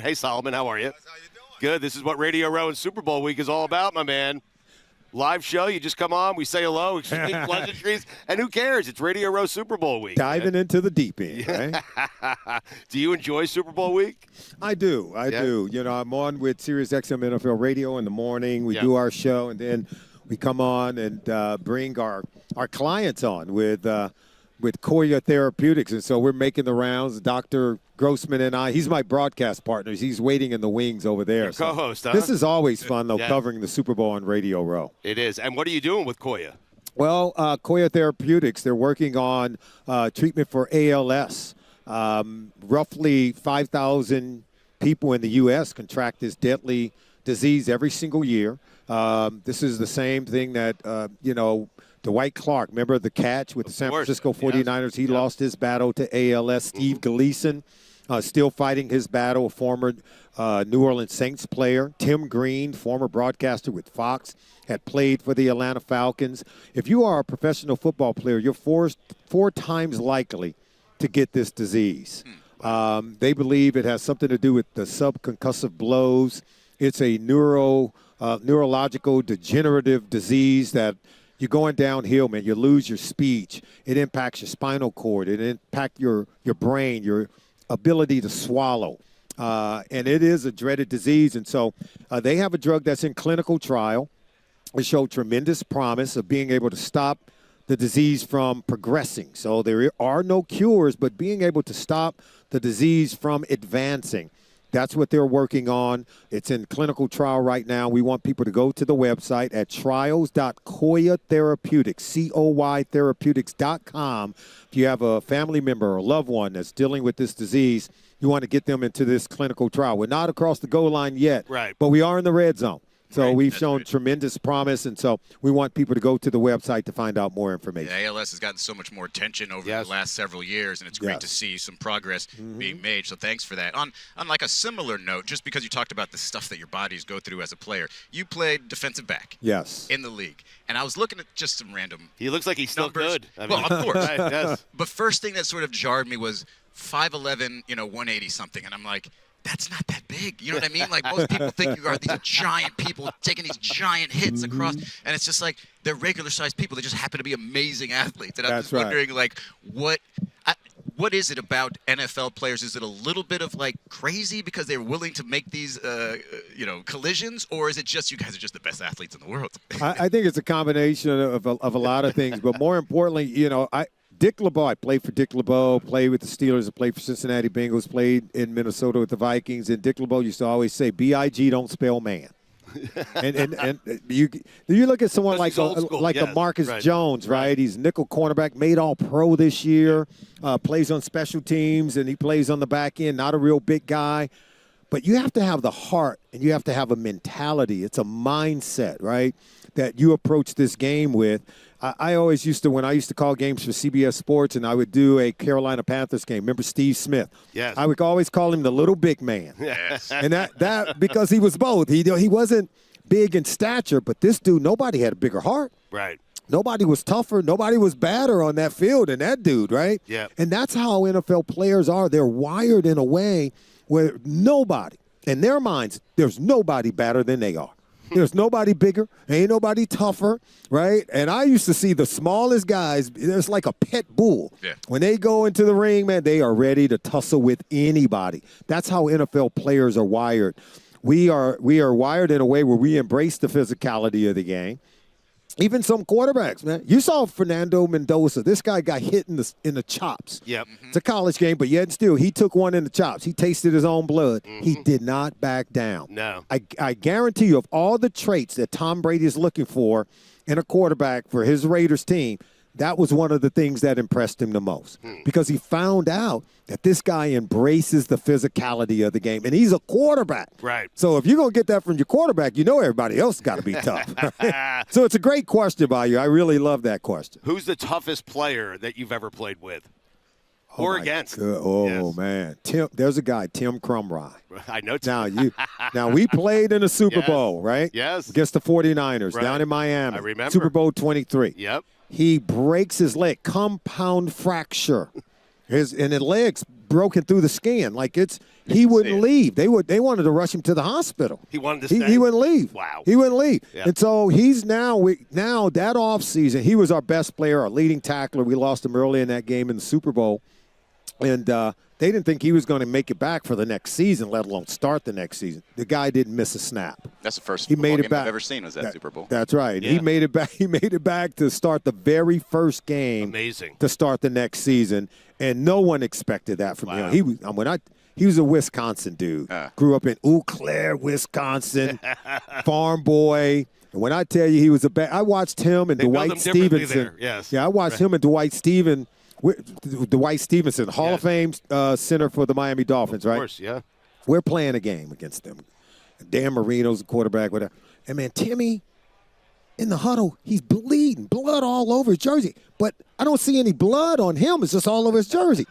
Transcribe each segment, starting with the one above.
Hey, Solomon, how are you? How you doing? Good. This is what Radio Row and Super Bowl week is all about, my man. Live show, you just come on, we say hello, exchange pleasantries, and who cares? It's Radio Row Super Bowl week. Diving into the deep end, right? Do you enjoy Super Bowl week? I do. I do. You know, I'm on with Sirius XM NFL Radio in the morning. We do our show, and then we come on and bring our clients on with Coya Therapeutics. And so we're making the rounds. Dr. Grossman and I, he's my broadcast partner. He's waiting in the wings over there. Your co-host, huh? This is always fun, though, covering the Super Bowl on Radio Row. It is. And what are you doing with Coya? Well, Coya Therapeutics, they're working on treatment for ALS. Roughly 5,000 people in the U.S. contract this deadly disease every single year. This is the same thing that, Dwight Clark, remember the catch with the San Francisco 49ers? He lost his battle to ALS. Steve Gleason, still fighting his battle, a former New Orleans Saints player. Tim Green, former broadcaster with Fox, had played for the Atlanta Falcons. If you are a professional football player, you're four times likely to get this disease. They believe it has something to do with the subconcussive blows. It's a neurological degenerative disease that you're going downhill, man. You lose your speech. It impacts your spinal cord. It impacts your brain, your ability to swallow. And it is a dreaded disease. And so they have a drug that's in clinical trial. It showed tremendous promise of being able to stop the disease from progressing. So there are no cures, but being able to stop the disease from advancing. That's what they're working on. It's in clinical trial right now. We want people to go to the website at trials.coyatherapeutics, COY therapeutics.com. If you have a family member or a loved one that's dealing with this disease, you want to get them into this clinical trial. We're not across the goal line yet, but we are in the red zone. So we've shown tremendous promise, and so we want people to go to the website to find out more information. Yeah, ALS has gotten so much more attention over the last several years, and it's great to see some progress being made. So thanks for that. On like a similar note, just because you talked about the stuff that your bodies go through as a player, you played defensive back in the league. And I was looking at just some random He looks like he's still numbers. good. I mean, Well, of course. yes. But first thing that sort of jarred me was 5'11", 180 something. And I'm like, that's not that big. You know what I mean? Like, most people think you are these giant people taking these giant hits across. And it's just like they're regular-sized people. They just happen to be amazing athletes. And I'm just wondering, like, what is it about NFL players? Is it a little bit of, like, crazy because they're willing to make these, collisions? Or is it just you guys are just the best athletes in the world? I think it's a combination of a lot of things. But more importantly, Dick LeBeau, I played for Dick LeBeau, played with the Steelers, I played for Cincinnati Bengals, played in Minnesota with the Vikings, and Dick LeBeau used to always say, B-I-G, don't spell man. and you look at someone like a Marcus Jones, right? He's nickel cornerback, made all-pro this year, plays on special teams, and he plays on the back end, not a real big guy. But you have to have the heart, and you have to have a mentality. It's a mindset, right, that you approach this game with. I always when I used to call games for CBS Sports, and I would do a Carolina Panthers game. Remember Steve Smith? Yes. I would always call him the little big man. Yes. And that because he was both. He wasn't big in stature, but this dude, nobody had a bigger heart. Right. Nobody was tougher. Nobody was badder on that field than that dude, right? Yeah. And that's how NFL players are. They're wired in a way where nobody, in their minds, there's nobody better than they are. There's nobody bigger. Ain't nobody tougher, right? And I used to see the smallest guys, it's like a pet bull. Yeah. When they go into the ring, man, they are ready to tussle with anybody. That's how NFL players are wired. We are wired in a way where we embrace the physicality of the game. Even some quarterbacks, man. You saw Fernando Mendoza. This guy got hit in the chops. Yep. It's a college game, but yet still, he took one in the chops. He tasted his own blood. He did not back down. No. I guarantee you, of all the traits that Tom Brady is looking for in a quarterback for his Raiders team, that was one of the things that impressed him the most because he found out that this guy embraces the physicality of the game, and he's a quarterback. Right. So if you're going to get that from your quarterback, everybody else has got to be tough. Right? So it's a great question by you. I really love that question. Who's the toughest player that you've ever played with? Or against? Man. There's a guy, Tim Crumry. I know Tim. Now, we played in the Super Bowl, right? Yes. Against the 49ers down in Miami. I remember. Super Bowl 23. Yep. He breaks his leg, compound fracture. And the leg's broken through the skin. Like he wouldn't leave. They wanted to rush him to the hospital. He wanted to stay? He wouldn't leave. Wow. He wouldn't leave. Yeah. And so he's now that offseason, he was our best player, our leading tackler. We lost him early in that game in the Super Bowl. And they didn't think he was going to make it back for the next season, let alone start the next season. The guy didn't miss a snap. That's the first He football made it game back. I've ever seen was that Super Bowl. That's right. Yeah. He made it back. He made it back to start the very first game. Amazing. To start the next season, and no one expected that from him. He was a Wisconsin dude. Grew up in Eau Claire, Wisconsin, farm boy. And when I tell you he was I watched him and Dwight Stevenson. Yes. Yeah, I watched him and Dwight Stevenson, Hall of Fame center for the Miami Dolphins, right? Of course, yeah. We're playing a game against them. Dan Marino's the quarterback, whatever. And, man, Timmy, in the huddle, he's bleeding, blood all over his jersey. But I don't see any blood on him. It's just all over his jersey.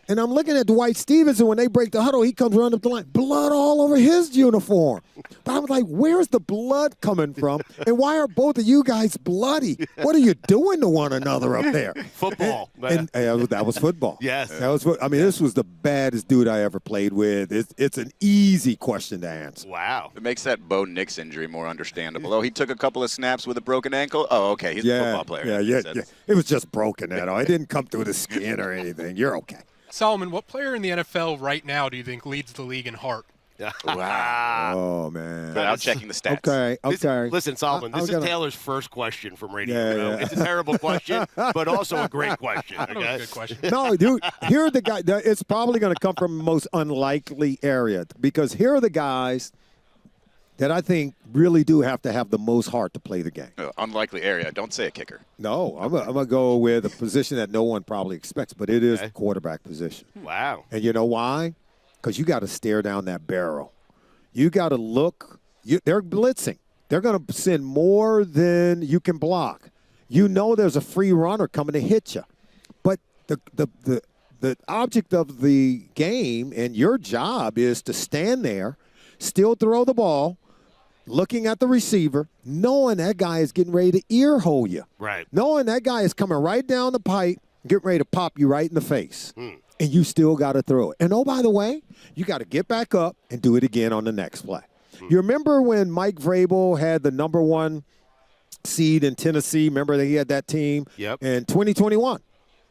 And I'm looking at Dwight Stevenson. When they break the huddle, he comes running up the line. Blood all over his uniform. But I was like, where's the blood coming from? And why are both of you guys bloody? What are you doing to one another up there? Football. And that was football. Yes. This was the baddest dude I ever played with. It's an easy question to answer. Wow. It makes that Bo Nix injury more understandable. Oh, he took a couple of snaps with a broken ankle? Oh, okay. He's a football player. Yeah. It was just broken, Edo. It didn't come through the skin or anything. You're okay. Solomon, what player in the NFL right now do you think leads the league in heart? Wow. Oh, man. Without checking the stats. Okay. Listen, Solomon, this is Taylor's first question from Radio Row. It's a terrible question, but also a great question. Okay? Good question. No, dude, here are the guys. It's probably going to come from the most unlikely area because here are the guys that I think really do have to have the most heart to play the game. Unlikely area. Don't say a kicker. No, I'm going to go with a position that no one probably expects, but it is the quarterback position. Wow. And you know why? Because you got to stare down that barrel. You got to look. They're blitzing. They're going to send more than you can block. You know there's a free runner coming to hit you. But the object of the game and your job is to stand there, still throw the ball, looking at the receiver, knowing that guy is getting ready to ear hole you. Right. Knowing that guy is coming right down the pipe, getting ready to pop you right in the face. And you still got to throw it. And, oh, by the way, you got to get back up and do it again on the next play. You remember when Mike Vrabel had the number 1 seed in Tennessee? Remember that he had that team? Yep. In 2021.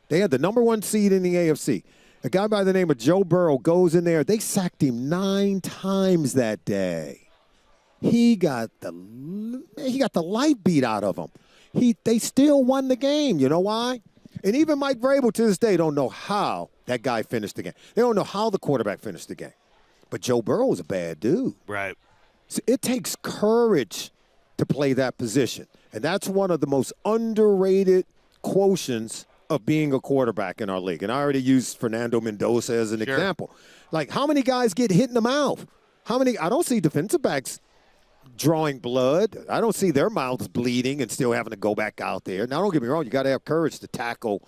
They had the number 1 seed in the AFC. A guy by the name of Joe Burrow goes in there. They sacked him 9 times that day. He got the life beat out of him. They still won the game. You know why? And even Mike Vrabel to this day don't know how that guy finished the game. They don't know how the quarterback finished the game. But Joe Burrow was a bad dude. Right. So it takes courage to play that position. And that's one of the most underrated quotients of being a quarterback in our league. And I already used Fernando Mendoza as an example. Like, how many guys get hit in the mouth? I don't see defensive backs drawing blood. I don't see their mouths bleeding and still having to go back out there. Now, don't get me wrong. You got to have courage to tackle,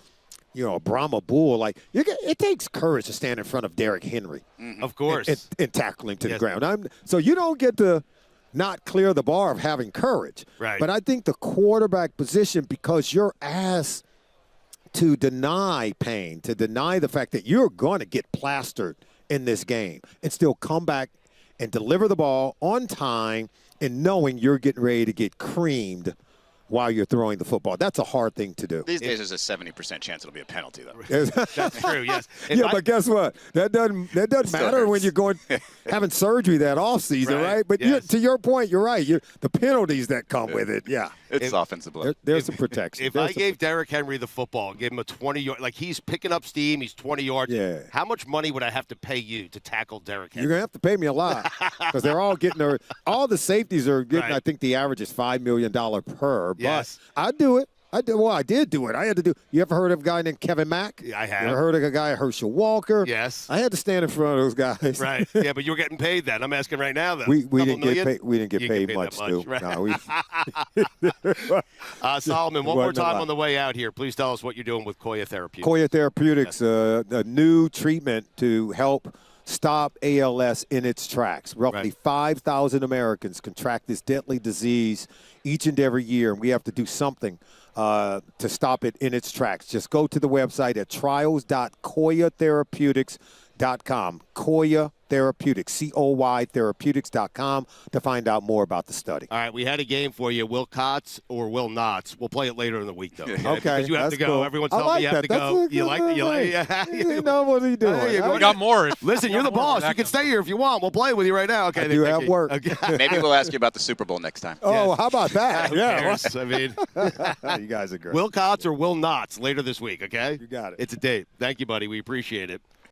a Brahma bull. Like, it takes courage to stand in front of Derrick Henry. Of course. And tackle him to the ground. So you don't get to not clear the bar of having courage. Right. But I think the quarterback position, because you're asked to deny pain, to deny the fact that you're going to get plastered in this game and still come back and deliver the ball on time and knowing you're getting ready to get creamed while you're throwing the football. That's a hard thing to do. These days, there's a 70% chance it'll be a penalty, though. That's true, yes. But guess what? That doesn't matter hurts. when you're going having surgery that off season, right? But to your point, you're right. The penalties that come with it, It softens the blow. There's some protection. If I gave Derrick Henry the football, gave him a 20-yard, like he's picking up steam, he's 20 yards. Yeah. How much money would I have to pay you to tackle Derrick Henry? You're going to have to pay me a lot because they're all getting all the safeties are getting, I think the average is $5 million per. Yes. But I'd do it. I did do it. I had to do. You ever heard of a guy named Kevin Mack? I have. You ever heard of a guy, Herschel Walker? Yes. I had to stand in front of those guys. Right. Yeah, but you were getting paid then. I'm asking right now, though. We didn't get paid. We didn't get You paid that much, Stu. right? No, Solomon, one more Wasn't a time lot. on the way out here. Please tell us what you're doing with Coya Therapeutics. Coya Therapeutics, a new treatment to help stop ALS in its tracks. Roughly 5,000 Americans contract this deadly disease each and every year, and we have to do something to stop it in its tracks. Just go to the website at trials.coyatherapeutics.com. Coya Therapeutics, C-O-Y therapeutics.com to find out more about the study. All right, we had a game for you, Wilcots or Will Nots. We'll play it later in the week, though. Okay, Because you have to go. cool. Everyone's I telling like me you have that. to go. You like it? Yeah. You know what are you doing? There you go. We got more. Listen, you're the boss. You can stay here if you want. We'll play with you right now. Okay. I do have work. Okay. Maybe we'll ask you about the Super Bowl next time. Oh, how about that? Who cares? I mean, You guys are great. Wilcots or Will Nots later this week, okay? You got it. It's a date. Thank you, buddy. We appreciate it.